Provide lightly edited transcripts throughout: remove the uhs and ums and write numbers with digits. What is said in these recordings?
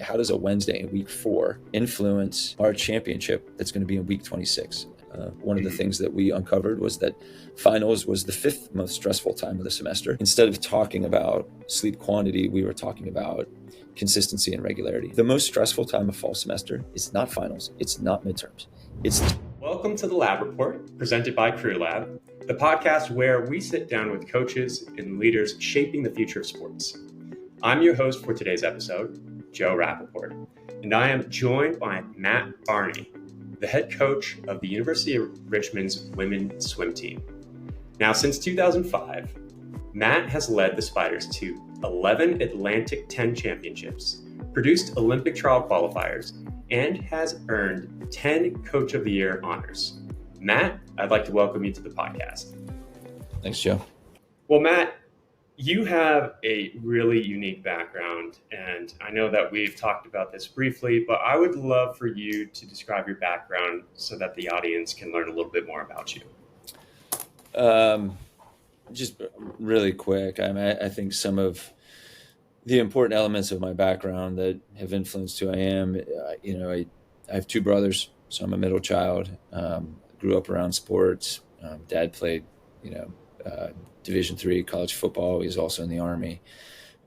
How does a Wednesday in week 4 influence our championship that's going to be in week 26? One of the things that we uncovered was that finals was the 5th most stressful time of the semester. Instead of talking about sleep quantity, we were talking about consistency and regularity. The most stressful time of fall semester is not finals. It's not midterms. Welcome to the Lab Report, presented by CrewLAB, the podcast where we sit down with coaches and leaders shaping the future of sports. I'm your host for today's episode, Joe Rappaport, and I am joined by Matt Barany, the head coach of the University of Richmond's women's swim team. Now, since 2005, Matt has led the Spiders to 11 Atlantic 10 championships, produced Olympic trial qualifiers, and has earned 10 Coach of the Year honors. Matt, I'd like to welcome you to the podcast. Thanks, Joe. Well, Matt, you have a really unique background, and I know that we've talked about this briefly, but I would love for you to describe your background so that the audience can learn a little bit more about you. Just really quick, I think some of the important elements of my background that have influenced who I am, I have 2 brothers, so I'm a middle child. Grew up around sports. Dad played, Division III college football. He was also in the Army.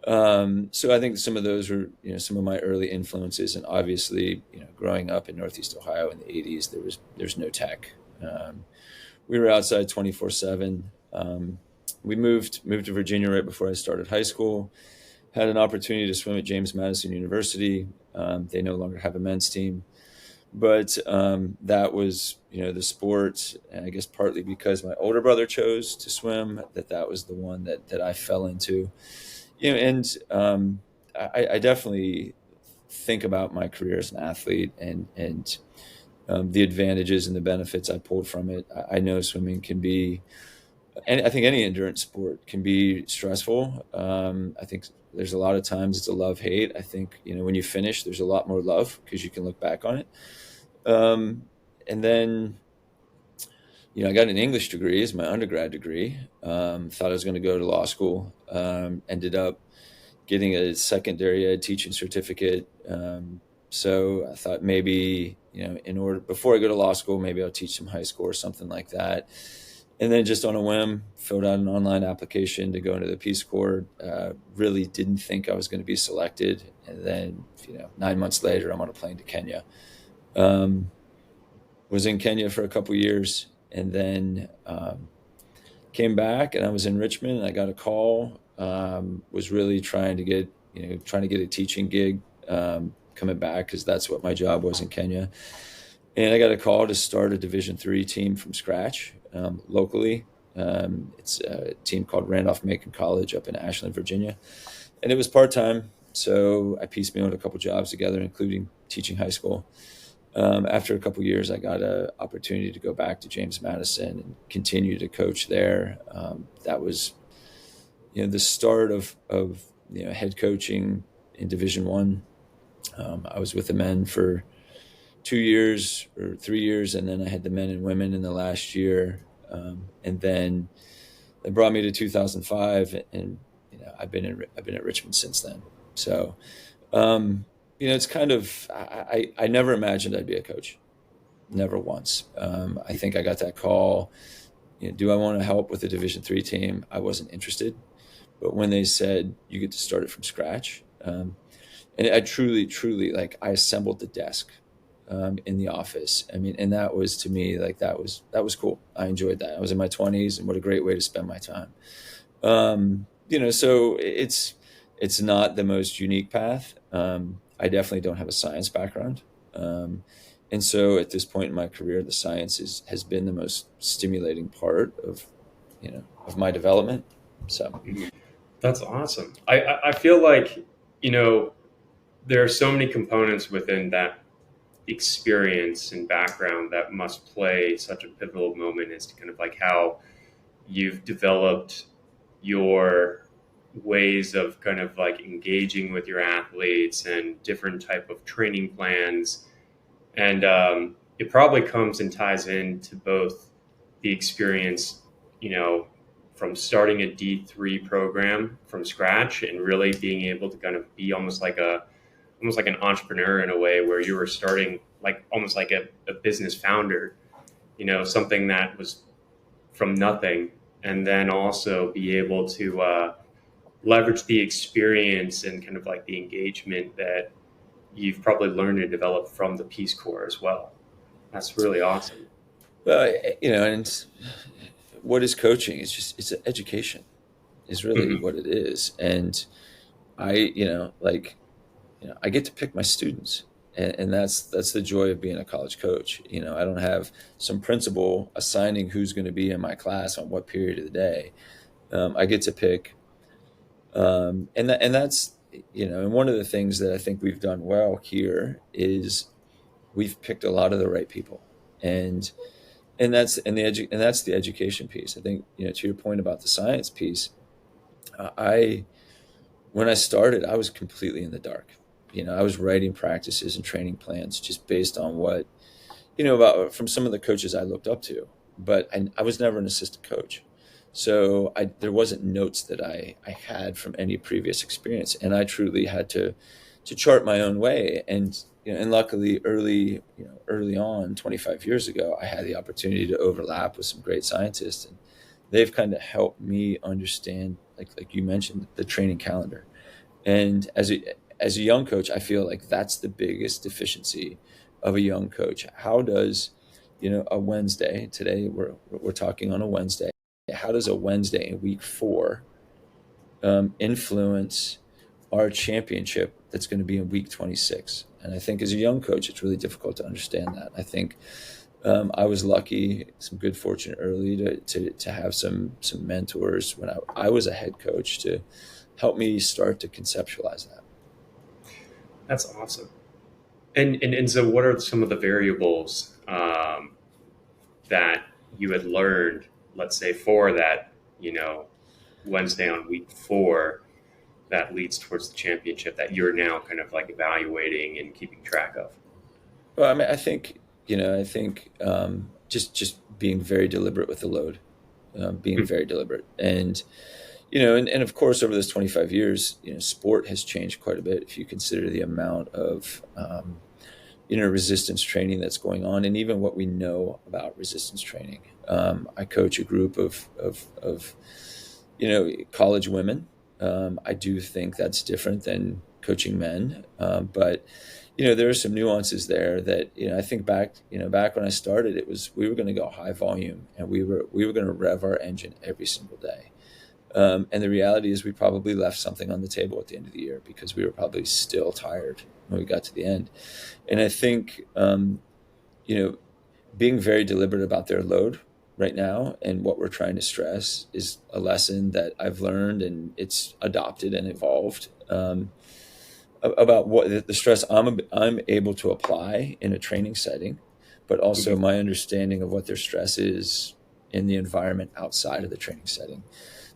So I think some of those were, some of my early influences. And obviously, growing up in Northeast Ohio in the 80s, there's no tech. We were outside 24/7. We moved to Virginia right before I started high school. Had an opportunity to swim at James Madison University. They no longer have a men's team. But that was, the sport, and I guess partly because my older brother chose to swim, that was the one that I fell into. And I definitely think about my career as an athlete and the advantages and the benefits I pulled from it. I know swimming can be, and I think any endurance sport can be stressful. I think there's a lot of times it's a love-hate. I think, when you finish, there's a lot more love because you can look back on it. And then, I got an English degree as my undergrad degree. Thought I was going to go to law school. Ended up getting a secondary ed teaching certificate. So I thought maybe, before I go to law school, maybe I'll teach some high school or something like that. And then just on a whim, filled out an online application to go into the Peace Corps. Really didn't think I was going to be selected. And then, 9 months later, I'm on a plane to Kenya. Was in Kenya for a couple years, and then came back, and I was in Richmond, and I got a call. Was really trying to get a teaching gig coming back because that's what my job was in Kenya. And I got a call to start a Division III team from scratch locally. It's a team called Randolph-Macon College up in Ashland, Virginia, and it was part-time. So I piecemealed a couple jobs together, including teaching high school. After a couple years, I got an opportunity to go back to James Madison and continue to coach there. That was, the start of head coaching in Division I. I was with the men for 2 years or 3 years, and then I had the men and women in the last year. And then they brought me to 2005, and I've been at Richmond since then. So. It's kind of, I never imagined I'd be a coach. Never once. I think I got that call. Do I want to help with a Division III team? I wasn't interested. But when they said you get to start it from scratch, and I truly, I assembled the desk in the office. And that was, to me, that was cool. I enjoyed that. I was in my 20s, and what a great way to spend my time. So it's not the most unique path. I definitely don't have a science background. And so at this point in my career, the science has been the most stimulating part of my development. So that's awesome. I feel like, there are so many components within that experience and background that must play such a pivotal moment as to kind of like how you've developed your ways of kind of like engaging with your athletes and different type of training plans. And it probably comes and ties into both the experience, from starting a D3 program from scratch and really being able to kind of be almost like a almost like an entrepreneur in a way, where you were starting like almost like a business founder, something that was from nothing, and then also be able to leverage the experience and kind of like the engagement that you've probably learned and developed from the Peace Corps as well. That's really awesome. Well, and what is coaching? It's an education is really Hmm. what it is. And I, I get to pick my students, and that's the joy of being a college coach. I don't have some principal assigning who's going to be in my class on what period of the day. I get to pick, and that's and one of the things that I think we've done well here is we've picked a lot of the right people, and that's the education piece. I think to your point about the science piece, I when I started, I was completely in the dark. I was writing practices and training plans just based on what, about from some of the coaches I looked up to, but I was never an assistant coach. So there wasn't notes that I had from any previous experience. And I truly had to chart my own way. And luckily early on, 25 years ago, I had the opportunity to overlap with some great scientists, and they've kind of helped me understand, like you mentioned, the training calendar. And as a young coach, I feel like that's the biggest deficiency of a young coach. How does, a Wednesday, today we're talking on a Wednesday, how does a Wednesday in week 4 influence our championship that's going to be in week 26? And I think as a young coach, it's really difficult to understand that. I think I was lucky, some good fortune early to have some mentors when I was a head coach to help me start to conceptualize that. That's awesome. And so, what are some of the variables that you had learned, let's say, for that, Wednesday on week 4, that leads towards the championship, that you're now kind of like evaluating and keeping track of? Well, I mean, I think just being very deliberate with the load, being very deliberate, and of course, over those 25 years, sport has changed quite a bit. If you consider the amount of resistance training that's going on, and even what we know about resistance training. I coach a group of college women. I do think that's different than coaching men, but there are some nuances there that I think back when I started, it was we were going to go high volume, and we were going to rev our engine every single day. And the reality is we probably left something on the table at the end of the year because we were probably still tired when we got to the end. And I think, being very deliberate about their load right now and what we're trying to stress is a lesson that I've learned, and it's adopted and evolved, about what the stress I'm able to apply in a training setting, but also Mhm. my understanding of what their stress is in the environment outside of the training setting.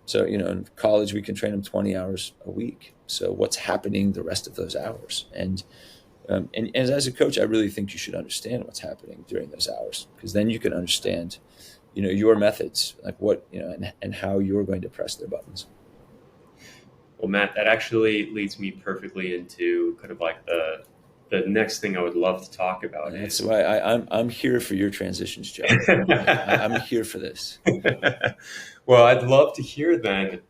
So, in college, we can train them 20 hours a week. So what's happening the rest of those hours? And as a coach, I really think you should understand what's happening during those hours, because then you can understand, your methods, like what, and how you're going to press their buttons. Well, Matt, that actually leads me perfectly into kind of like the next thing I would love to talk about That's is why I'm here for your transitions, Joe. I'm here for this. well, I'd love to hear then,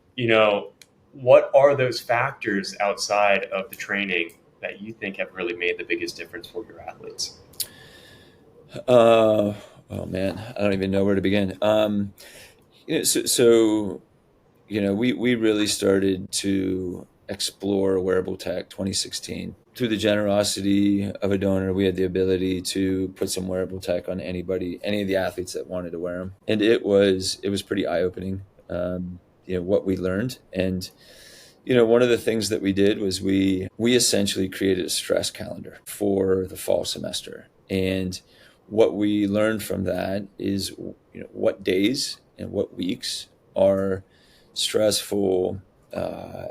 what are those factors outside of the training that you think have really made the biggest difference for your athletes? Uh, oh man, I don't even know where to begin. So we really started to explore wearable tech 2016. Through the generosity of a donor, we had the ability to put some wearable tech on any of the athletes that wanted to wear them, and it was pretty eye opening. What we learned, and one of the things that we did was we essentially created a stress calendar for the fall semester, and what we learned from that is what days and what weeks are stressful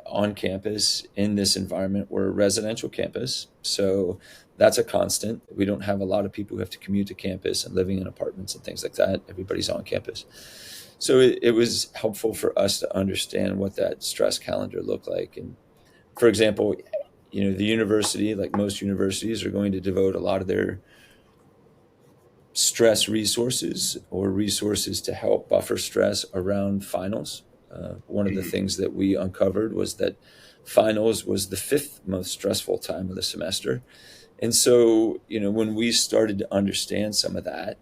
on campus in this environment. We're a residential campus, so that's a constant. We don't have a lot of people who have to commute to campus and living in apartments and things like that. Everybody's on campus. So it was helpful for us to understand what that stress calendar looked like. And for example, the university, like most universities, are going to devote a lot of their stress resources or resources to help buffer stress around finals. One of the things that we uncovered was that finals was the fifth most stressful time of the semester. And so, when we started to understand some of that,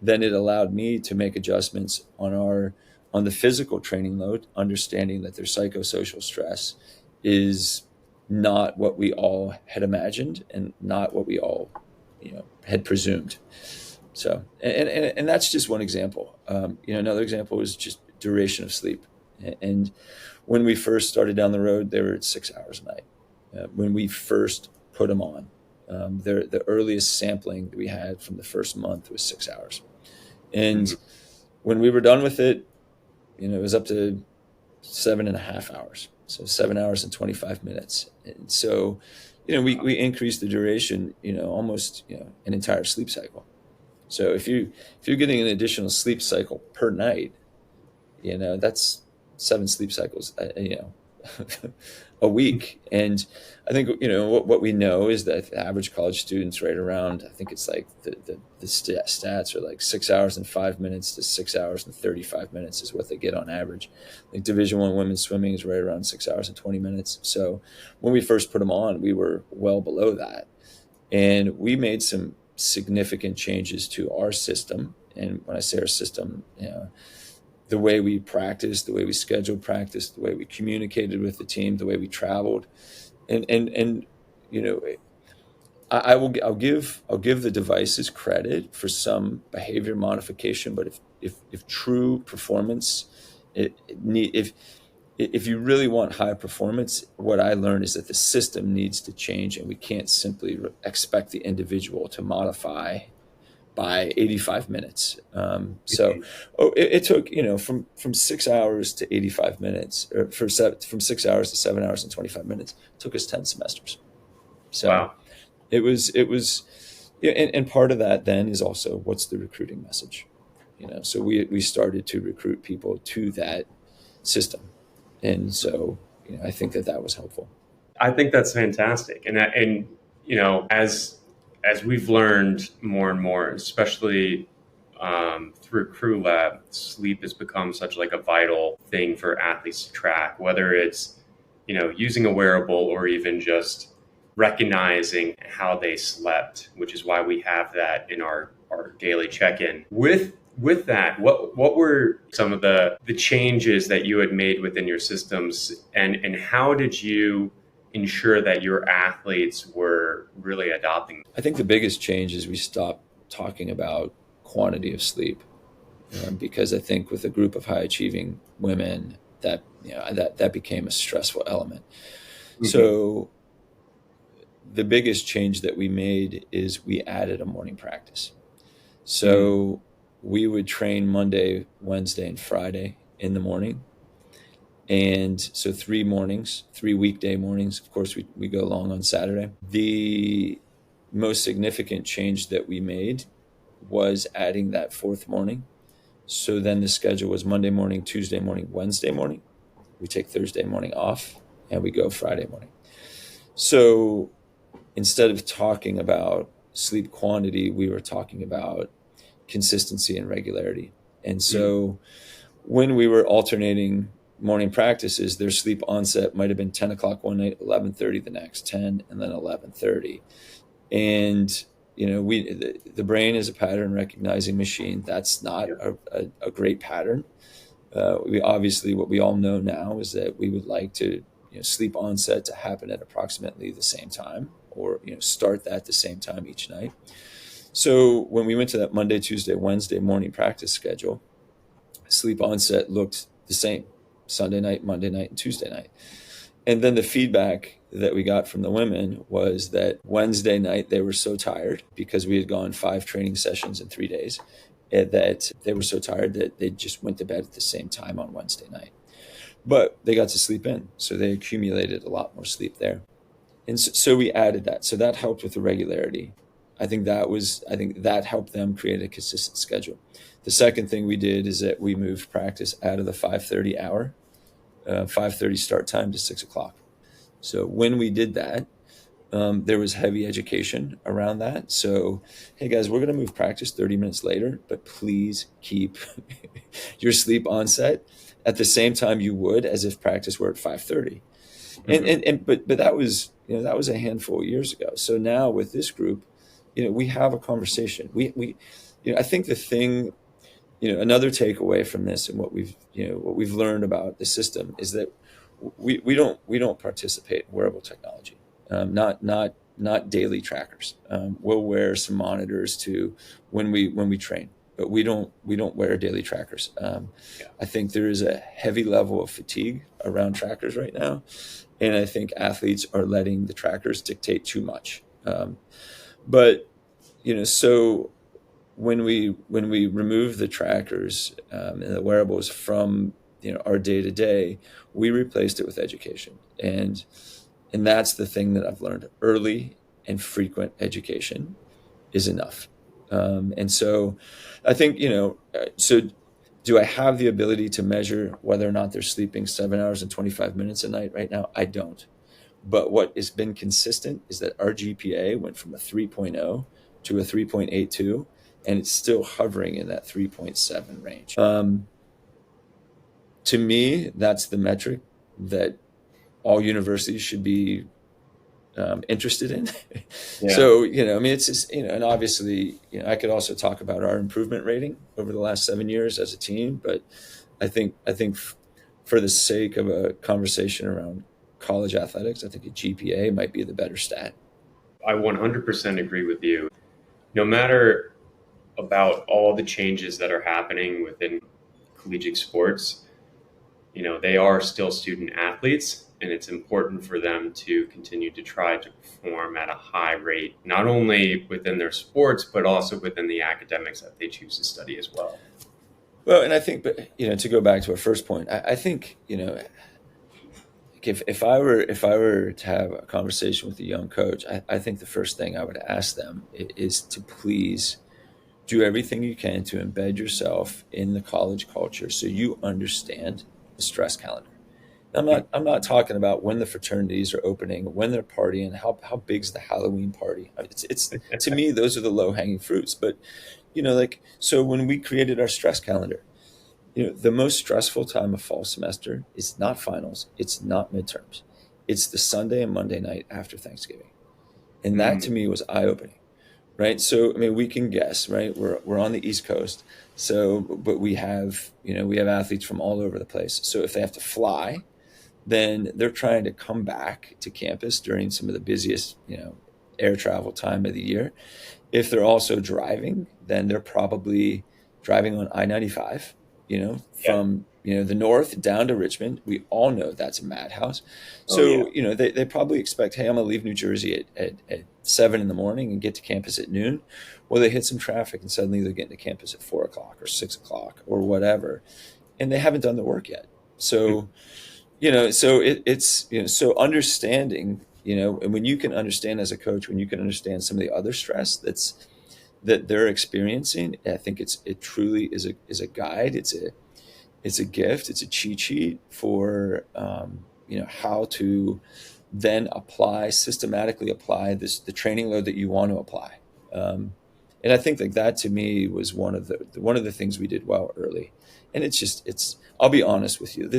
then it allowed me to make adjustments on the physical training load, understanding that their psychosocial stress is not what we all had imagined and not what we all, had presumed. So, and that's just one example. Another example is just duration of sleep. And when we first started down the road, they were at 6 hours a night. When we first put them on, the earliest sampling that we had from the first month was 6 hours. And when we were done with it, it was up to 7.5 hours. So 7 hours and 25 minutes. And so, we increased the duration, almost, an entire sleep cycle. So if you're getting an additional sleep cycle per night, that's 7 sleep cycles, a week. And I think, what we know is that the average college student's right around, I think it's like the stats are like 6 hours and 5 minutes to 6 hours and 35 minutes is what they get on average. Like Division I women's swimming is right around 6 hours and 20 minutes. So when we first put them on, we were well below that. And we made some significant changes to our system. And when I say our system, the way we practiced, the way we scheduled practice, the way we communicated with the team, the way we traveled, and I'll give the devices credit for some behavior modification, but if true performance, if you really want high performance, what I learned is that the system needs to change, and we can't simply expect the individual to modify by 85 minutes. It took, from 6 hours to 85 minutes, or from 6 hours to 7 hours and 25 minutes, it took us 10 semesters. So wow. it was, and part of that then is also what's the recruiting message, so we started to recruit people to that system. And so, I think that was helpful. I think that's fantastic. And as we've learned more and more, especially through CrewLAB, sleep has become such like a vital thing for athletes to track, whether it's, using a wearable or even just recognizing how they slept, which is why we have that in our daily check-in. With that, what were some of the changes that you had made within your systems, and how did you ensure that your athletes were really adopting? I think the biggest change is we stopped talking about quantity of sleep, because I think with a group of high achieving women that that became a stressful element. Mm-hmm. So the biggest change that we made is we added a morning practice. So we would train Monday, Wednesday, and Friday in the morning. And so 3 weekday mornings. Of course, we go long on Saturday. The most significant change that we made was adding that 4th morning. So then the schedule was Monday morning, Tuesday morning, Wednesday morning. We take Thursday morning off, and we go Friday morning. So instead of talking about sleep quantity, we were talking about consistency and regularity. And so when we were alternating morning practices, their sleep onset might have been 10 o'clock one night, 11:30 the next, 10, and then 11:30. And, the brain is a pattern recognizing machine. That's not a great pattern. What we all know now is that we would like to, sleep onset to happen at approximately the same time, or, start that the same time each night. So when we went to that Monday, Tuesday, Wednesday morning practice schedule, sleep onset looked the same: Sunday night, Monday night, and Tuesday night. And then the feedback that we got from the women was that Wednesday night they were so tired because we had gone 5 training sessions in 3 days, that they were so tired that they just went to bed at the same time on Wednesday night. But they got to sleep in, so they accumulated a lot more sleep there. And so we added that. So that helped with the regularity. I think that helped them create a consistent schedule. The second thing we did is that we moved practice out of the 5:30 start time to 6 o'clock. So when we did that, There was heavy education around that. So, hey guys, we're going to move practice 30 minutes later, but please keep your sleep on set at the same time you would as if practice were at 5:30. But that was, that was a handful of years ago. So now with this group, we have a conversation. I think the thing, another takeaway from this and what we've learned about the system is that we don't participate in wearable technology, not daily trackers. We'll wear some monitors to when we train, but we don't wear daily trackers. I think there is a heavy level of fatigue around trackers right now, and I think athletes are letting the trackers dictate too much. But so when we remove the trackers and the wearables from our day to day, we replaced it with education, and that's the thing that I've learned: early and frequent education is enough. And so I think so. Do I have the ability to measure whether or not they're sleeping 7 hours and 25 minutes a night right now? I don't. But what has been consistent is that our GPA went from a 3.0 to a 3.82, and it's still hovering in that 3.7 range. To me, that's the metric that all universities should be interested in. Yeah. So, it's just, and obviously, I could also talk about our improvement rating over the last 7 years as a team, but I think for the sake of a conversation around college athletics, I think a GPA might be the better stat. I 100% agree with you. No matter about all the changes that are happening within collegiate sports, they are still student athletes, and it's important for them to continue to try to perform at a high rate, not only within their sports, but also within the academics that they choose to study as well. Well, and I think, but to go back to our first point, I think if I were to have a conversation with a young coach, I think the first thing I would ask them is to please do everything you can to embed yourself in the college culture so you understand the stress calendar. I'm not talking about when the fraternities are opening, when they're partying, how big's the Halloween party. It's to me, those are the low hanging fruits. But so when we created our stress calendar, the most stressful time of fall semester is not finals, it's not midterms, it's the Sunday and Monday night after Thanksgiving, and that to me was eye opening. Right. So, we can guess, right? We're on the East Coast. So, but we have athletes from all over the place. So if they have to fly, then they're trying to come back to campus during some of the busiest, air travel time of the year. If they're also driving, then they're probably driving on I-95, from, the north down to Richmond. We all know that's a madhouse. So, they probably expect, hey, I'm going to leave New Jersey at 7 in the morning and get to campus at noon. Well, they hit some traffic and suddenly they're getting to campus at 4 o'clock or 6 o'clock or whatever. And they haven't done the work yet. So, so understanding, and when you can understand as a coach, when you can understand some of the other stress that they're experiencing, I think it truly is a guide. It's a gift. It's a cheat sheet for, how to then systematically apply the training load that you want to apply. And I think that to me was one of the things we did well early. And I'll be honest with you.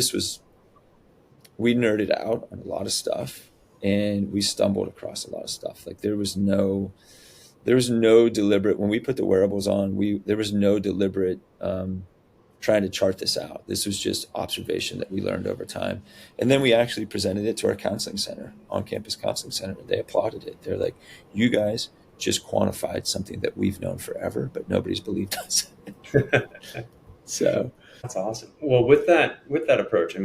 We nerded out on a lot of stuff and we stumbled across a lot of stuff. Like there was no deliberate, when we put the wearables on, there was no deliberate, trying to chart this out. This was just observation that we learned over time. And then we actually presented it to our counseling center, on-campus counseling center. They applauded it. They're like, you guys just quantified something that we've known forever, but nobody's believed us. So that's awesome. Well, with that approach,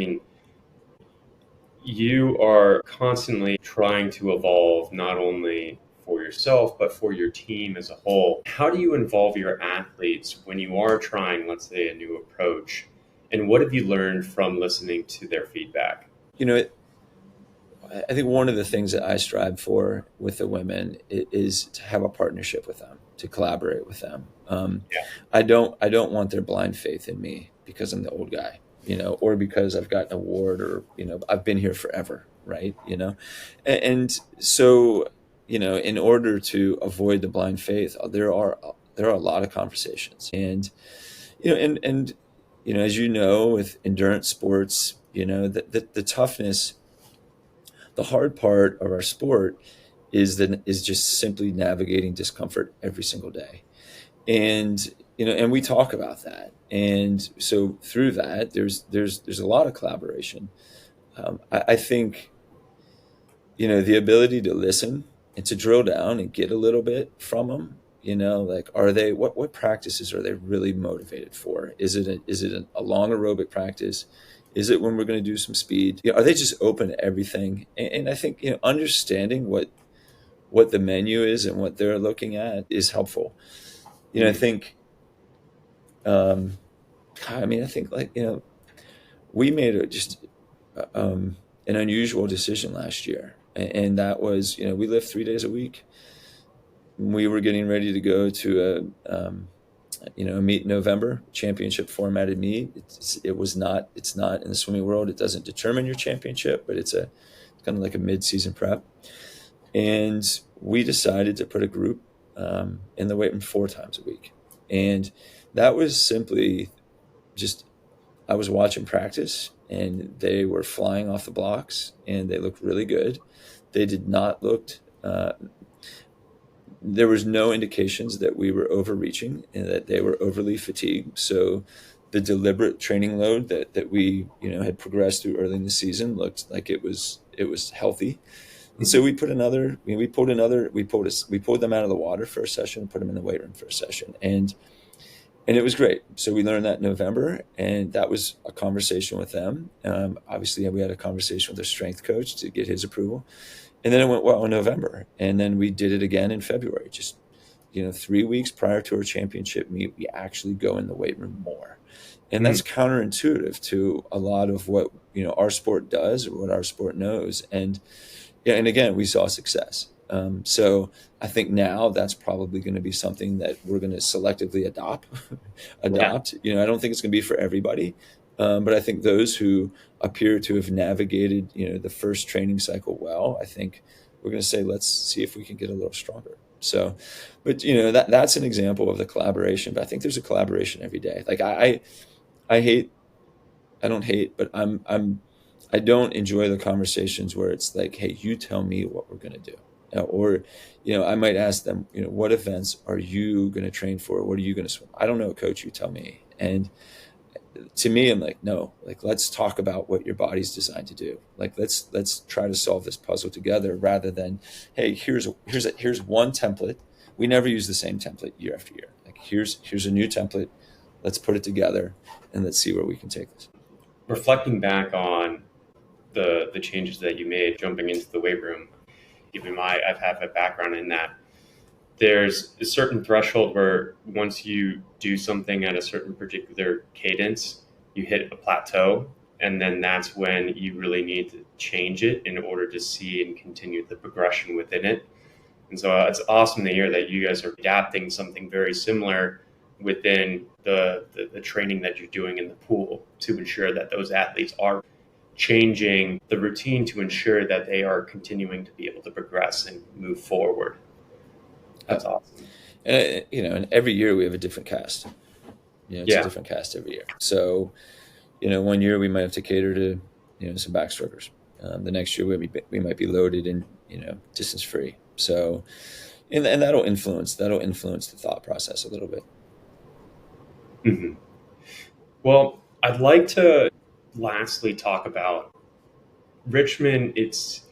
you are constantly trying to evolve not only for yourself, but for your team as a whole. How do you involve your athletes when you are trying, let's say, a new approach? And what have you learned from listening to their feedback? I think one of the things that I strive for with the women is to have a partnership with them, to collaborate with them. I don't want their blind faith in me because I'm the old guy, or because I've got an award or, I've been here forever. Right. And so in order to avoid the blind faith, there are a lot of conversations, and as with endurance sports, the toughness, the hard part of our sport is just simply navigating discomfort every single day. And we talk about that, and so through that there's a lot of collaboration. I think the ability to listen and to drill down and get a little bit from them. Like, are they what practices are they really motivated for? Is it a long aerobic practice? Is it when we're going to do some speed? Are they just open to everything? And I think understanding what the menu is and what they're looking at is helpful. I think I think, like, we made an unusual decision last year, and that was, we lift 3 days a week. We were getting ready to go to a meet in November, championship formatted meet. It's not in the swimming world. It doesn't determine your championship, but it's kind of like a mid-season prep. And we decided to put a group in the weight room 4 times a week. And that was simply just, I was watching practice, and they were flying off the blocks, and they looked really good. They did not there was no indications that we were overreaching and that they were overly fatigued. So the deliberate training load that we had progressed through early in the season looked like it was healthy. And so we pulled them out of the water for a session, put them in the weight room for a session, and it was great. So we learned that in November, and that was a conversation with them. Obviously, we had a conversation with their strength coach to get his approval. And then it went well in November. And then we did it again in February. Just, 3 weeks prior to our championship meet, we actually go in the weight room more. And that's counterintuitive to a lot of what, our sport does or what our sport knows. And again, we saw success. So I think now that's probably going to be something that we're going to selectively adopt. Yeah. I don't think it's going to be for everybody. But I think those who appear to have navigated, the first training cycle well, I think we're going to say, let's see if we can get a little stronger. So, but that's an example of the collaboration. But I think there's a collaboration every day. Like I don't hate, but I don't enjoy the conversations where it's like, hey, you tell me what we're going to do. Or, I might ask them, what events are you going to train for? What are you going to swim? I don't know, coach, you tell me. And to me, I'm like, no, like, let's talk about what your body's designed to do. Like, let's try to solve this puzzle together, rather than, hey, here's one template. We never use the same template year after year. Like, here's a new template. Let's put it together and let's see where we can take this. Reflecting back on the changes that you made, jumping into the weight room, I've had a background in that. There's a certain threshold where once you do something at a certain particular cadence, you hit a plateau, and then that's when you really need to change it in order to see and continue the progression within it. And so it's awesome to hear that you guys are adapting something very similar within the training that you're doing in the pool to ensure that those athletes are changing the routine to ensure that they are continuing to be able to progress and move forward. That's awesome. And every year we have a different cast. It's a different cast every year. So, 1 year we might have to cater to, some backstrokers. The next year we might be loaded in, distance free. So, and that'll influence the thought process a little bit. Mm-hmm. Well, I'd like to lastly talk about Richmond. It's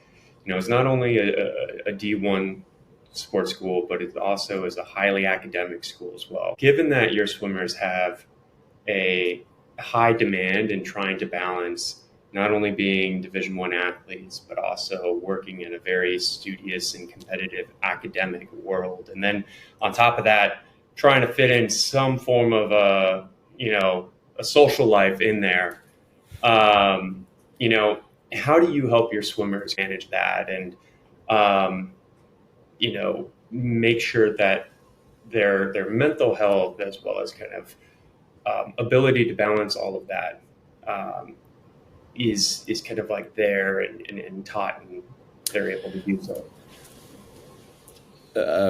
not only a D1 sports school, but it also is a highly academic school as well. Given that your swimmers have a high demand in trying to balance not only being Division I athletes, but also working in a very studious and competitive academic world, and then on top of that, trying to fit in some form of a social life in there. How do you help your swimmers manage that and make sure that their mental health, as well as kind of ability to balance all of that, is kind of like there and taught, and they're able to do so?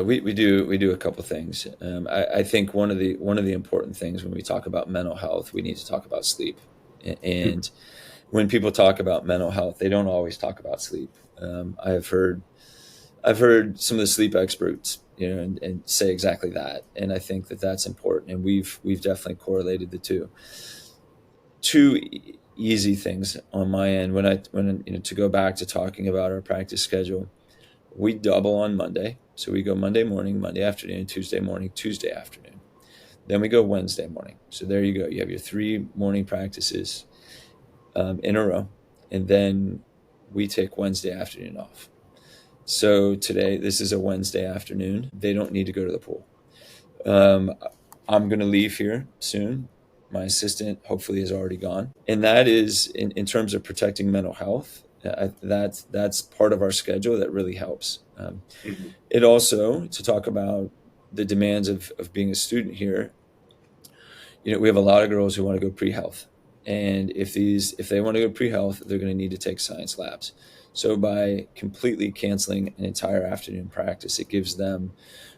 We do a couple things. I think one of the important things when we talk about mental health, we need to talk about sleep. And when people talk about mental health, they don't always talk about sleep. I've heard some of the sleep experts, and say exactly that, and I think that that's important. And we've definitely correlated the two. Two easy things on my end when to go back to talking about our practice schedule. We double on Monday. So we go Monday morning, Monday afternoon, Tuesday morning, Tuesday afternoon. Then we go Wednesday morning. So there you go. You have your 3 morning practices in a row. And then we take Wednesday afternoon off. So today, this is a Wednesday afternoon. They don't need to go to the pool. I'm going to leave here soon. My assistant hopefully is already gone. And that is, in terms of protecting mental health, that's part of our schedule that really helps. It also, to talk about the demands of being a student here, we have a lot of girls who want to go pre-health. And if they want to go pre-health, they're going to need to take science labs. So by completely canceling an entire afternoon practice, it gives them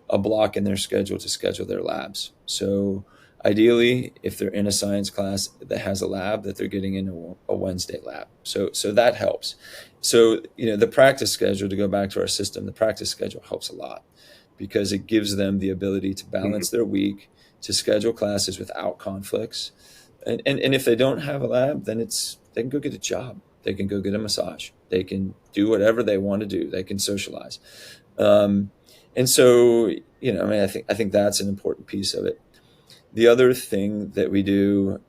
a block in their schedule to schedule their labs. So ideally, if they're in a science class that has a lab, that they're getting in a Wednesday lab. So that helps. So, the practice schedule, to go back to our system, the practice schedule helps a lot because it gives them the ability to balance their week, to schedule classes without conflicts. And if they don't have a lab, then they can go get a job. They can go get a massage. They can do whatever they want to do. They can socialize. And so, I think that's an important piece of it. The other thing that we do,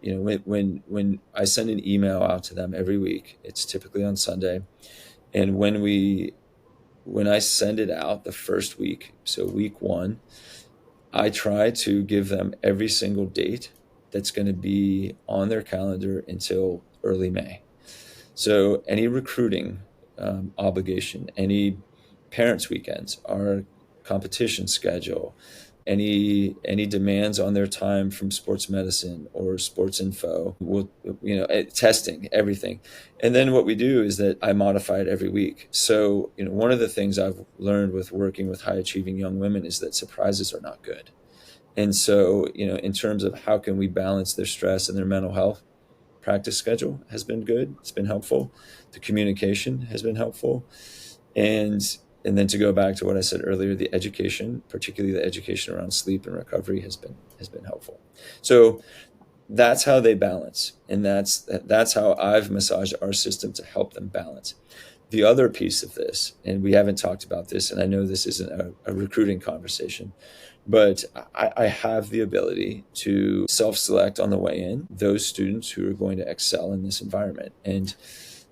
when I send an email out to them every week, it's typically on Sunday. And when I send it out the first week, so week 1, I try to give them every single date that's going to be on their calendar until early May. So any recruiting obligation, any parents' weekends, our competition schedule, any demands on their time from sports medicine or sports info, testing, everything. And then what we do is that I modify it every week. So, one of the things I've learned with working with high achieving young women is that surprises are not good. And so, in terms of how can we balance their stress and their mental health, practice schedule has been good. It's been helpful. The communication has been helpful. And then to go back to what I said earlier, the education, particularly the education around sleep and recovery, has been helpful. So that's how they balance. And that's how I've massaged our system to help them balance. The other piece of this, and we haven't talked about this, and I know this isn't a recruiting conversation, but I have the ability to self-select on the way in those students who are going to excel in this environment. And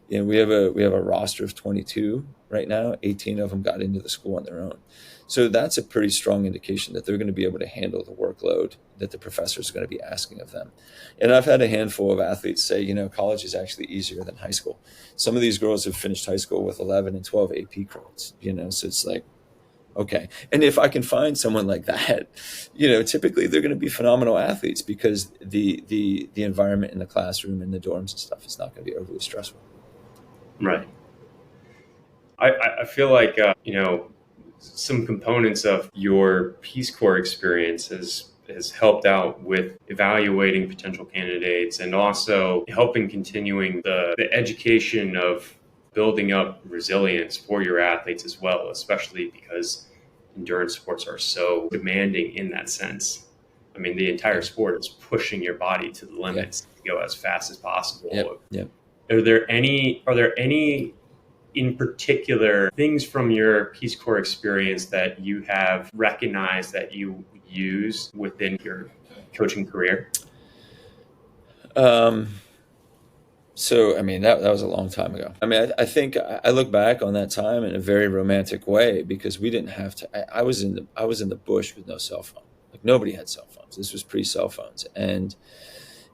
we have a roster of 22 right now. 18 of them got into the school on their own. So that's a pretty strong indication that they're going to be able to handle the workload that the professors are going to be asking of them. And I've had a handful of athletes say, college is actually easier than high school. Some of these girls have finished high school with 11 and 12 AP credits, so it's like, okay. And if I can find someone like that, typically they're going to be phenomenal athletes because the environment in the classroom and the dorms and stuff is not going to be overly stressful. Right. I feel like, some components of your Peace Corps experience has helped out with evaluating potential candidates and also helping continuing the education of building up resilience for your athletes as well, especially because endurance sports are so demanding in that sense. I mean, the entire sport is pushing your body to the limits to go as fast as possible. Yep. Are there any in particular things from your Peace Corps experience that you have recognized that you use within your coaching career? So, that was a long time ago. I think I look back on that time in a very romantic way because we didn't have to. I was in the bush with no cell phone. Like nobody had cell phones. This was pre-cell phones, and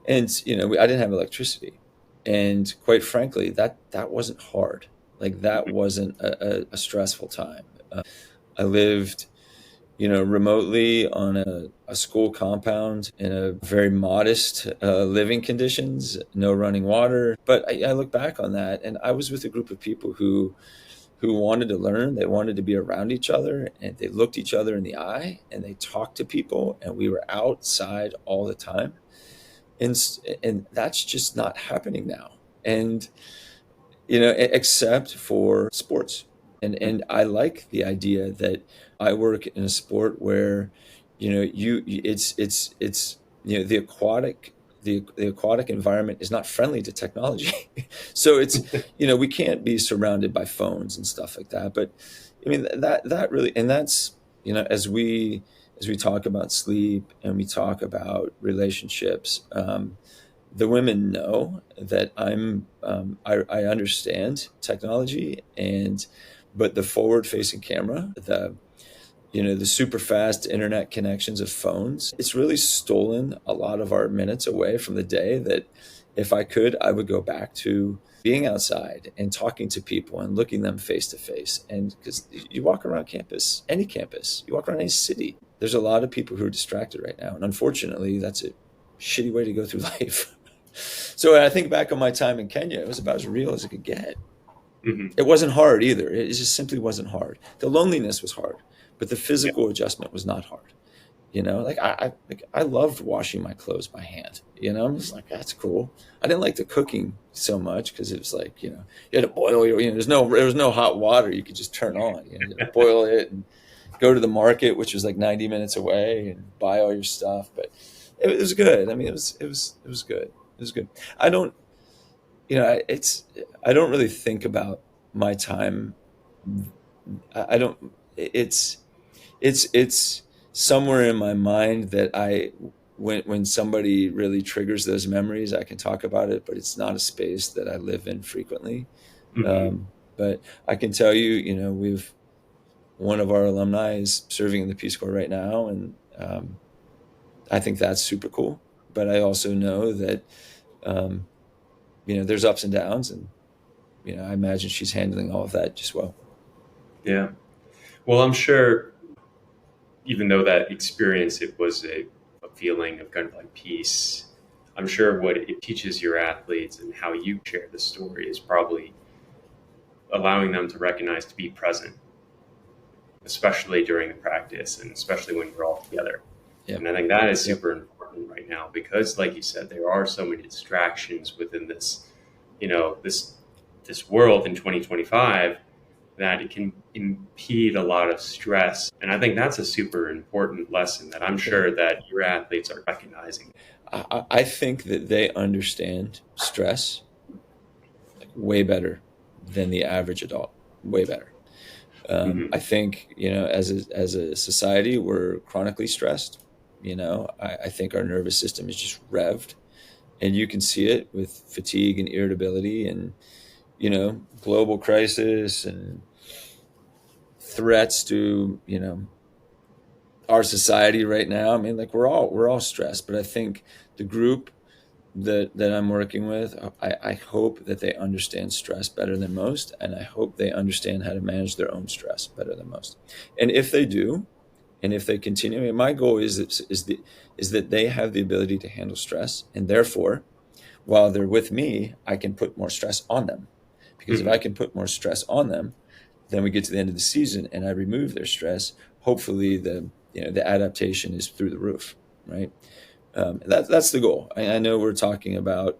I didn't have electricity, and quite frankly, that wasn't hard. Like that wasn't a stressful time. I lived, remotely on a school compound in a very modest living conditions, no running water. But I look back on that, and I was with a group of people who who wanted to learn. They wanted to be around each other, and they looked each other in the eye, and they talked to people, and we were outside all the time. And that's just not happening now. And, except for sports. And I like the idea that I work in a sport where, it's the aquatic environment is not friendly to technology. So we can't be surrounded by phones and stuff like that. But I mean, that really, and that's, as we talk about sleep and we talk about relationships, the women know that I understand technology, but the forward facing camera, the super fast internet connections of phones, it's really stolen a lot of our minutes away from the day that if I could, I would go back to being outside and talking to people and looking them face to face. And because you walk around campus, any campus, you walk around any city, there's a lot of people who are distracted right now. And unfortunately, that's a shitty way to go through life. So when I think back on my time in Kenya, it was about as real as it could get. Mm-hmm. It wasn't hard either. It just simply wasn't hard. The loneliness was hard, but the physical adjustment was not hard. I loved washing my clothes by hand. I'm just like, that's cool. I didn't like the cooking so much because it was like, you had to boil there was no hot water you could just turn on. You had to boil it and go to the market, which was like 90 minutes away, and buy all your stuff. But it was good. I mean, it was good. It was good. I don't really think about my time. I don't, it's somewhere in my mind that when somebody really triggers those memories, I can talk about it, but it's not a space that I live in frequently. Mm-hmm. But I can tell you, we've, one of our alumni is serving in the Peace Corps right now. And I think that's super cool. But I also know that, there's ups and downs, and, I imagine she's handling all of that just well. Yeah. Well, I'm sure, even though that experience, it was a feeling of kind of like peace, I'm sure what it teaches your athletes and how you share the story is probably allowing them to recognize, to be present, especially during the practice and especially when we're all together. Yep. And I think that is super important right now because, like you said, there are so many distractions within this, this world in 2025 that it can impede a lot of stress. And I think that's a super important lesson that I'm sure that your athletes are recognizing. I think that they understand stress way better than the average adult, way better. I think, as a society, we're chronically stressed. I think our nervous system is just revved, and you can see it with fatigue and irritability and, global crisis and threats to, our society right now. I mean, like we're all stressed, but I think the group that I'm working with, I hope that they understand stress better than most, and I hope they understand how to manage their own stress better than most. And if they do, and if they continue, I mean, my goal is that they have the ability to handle stress, and therefore, while they're with me, I can put more stress on them. Because if I can put more stress on them, then we get to the end of the season and I remove their stress. Hopefully, the adaptation is through the roof, right? That's the goal. I know we're talking about,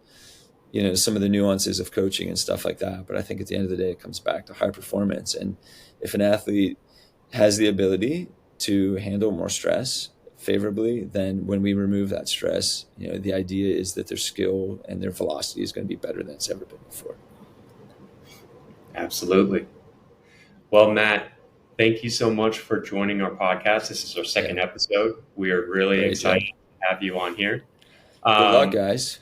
some of the nuances of coaching and stuff like that, but I think at the end of the day, it comes back to high performance. And if an athlete has the ability to handle more stress favorably, then when we remove that stress, the idea is that their skill and their velocity is going to be better than it's ever been before. Absolutely. Well, Matt, thank you so much for joining our podcast. This is our second episode. We are really excited to have you on here. Good luck, guys.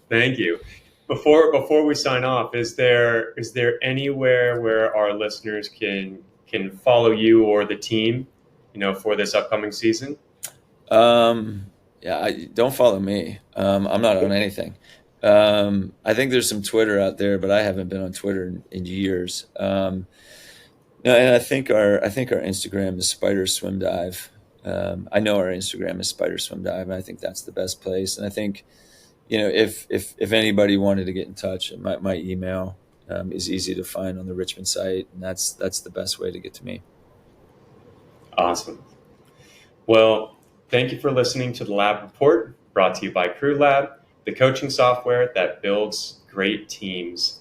Thank you. Before we sign off, is there anywhere where our listeners can follow you or the team, for this upcoming season? Don't follow me. I'm not on anything. I think there's some Twitter out there, but I haven't been on Twitter in years. No, and I think our Instagram is Spider Swim Dive. I know our Instagram is Spider Swim Dive, and I think that's the best place. And I think, if anybody wanted to get in touch, my email is easy to find on the Richmond site, and that's the best way to get to me. Awesome. Well, thank you for listening to the Lab Report, brought to you by CrewLAB, the coaching software that builds great teams.